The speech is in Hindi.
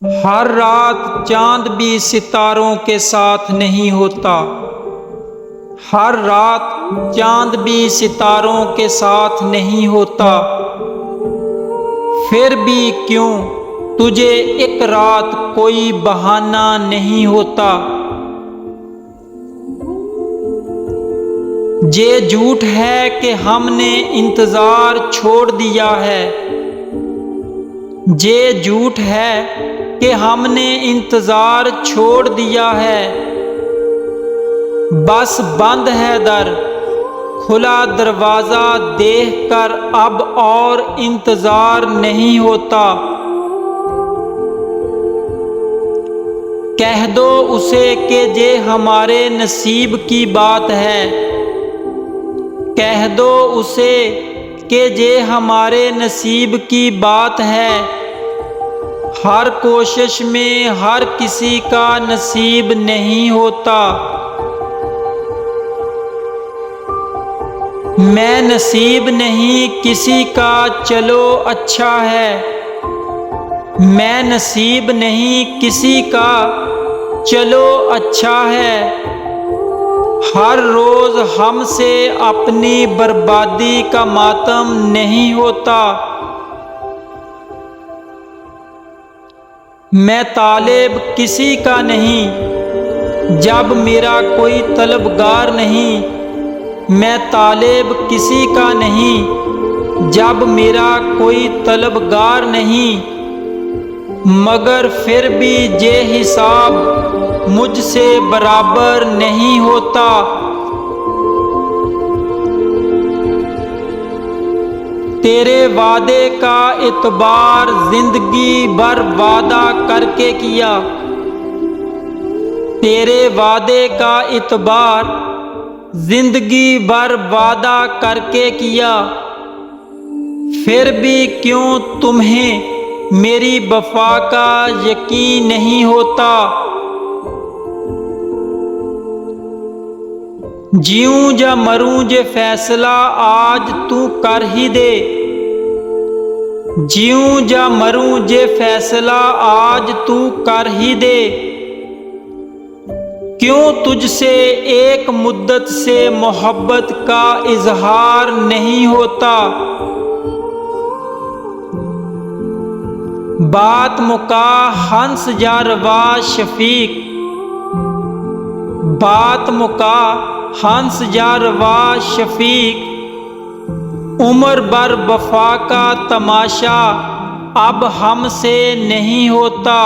हर रात चांद भी सितारों के साथ नहीं होता। हर रात चांद भी सितारों के साथ नहीं होता। फिर भी क्यों तुझे एक रात कोई बहाना नहीं होता। ये झूठ है कि हमने इंतजार छोड़ दिया है। ये झूठ है कि हमने इंतजार छोड़ दिया है। बस बंद है दर, खुला दरवाजा देखकर अब और इंतजार नहीं होता। कह दो उसे कि ये हमारे नसीब की बात है। कह दो उसे कि ये हमारे नसीब की बात है। हर कोशिश में हर किसी का नसीब नहीं होता। मैं नसीब नहीं किसी का, चलो अच्छा है। मैं नसीब नहीं किसी का, चलो अच्छा है। हर रोज हमसे अपनी बर्बादी का मातम नहीं होता। मैं तालिब किसी का नहीं जब मेरा कोई तलबगार नहीं। मैं तालिब किसी का नहीं जब मेरा कोई तलबगार नहीं। मगर फिर भी ये हिसाब मुझसे बराबर नहीं होता। तेरे वादे का इतबार जिंदगी भर वादा करके किया। तेरे वादे का इतबार जिंदगी भर वादा करके किया। फिर भी क्यों तुम्हें मेरी वफा का यकीन नहीं होता। जीऊं या मरूं ये फैसला आज तू कर ही दे। जीऊं या मरूं ये फैसला आज तू कर ही दे। क्यों तुझसे एक मुद्दत से मोहब्बत का इजहार नहीं होता। बात मुका हंस या रवा शफीक। बात मुका हंस या रवा शफीक। उम्र भर वफा का तमाशा अब हमसे नहीं होता।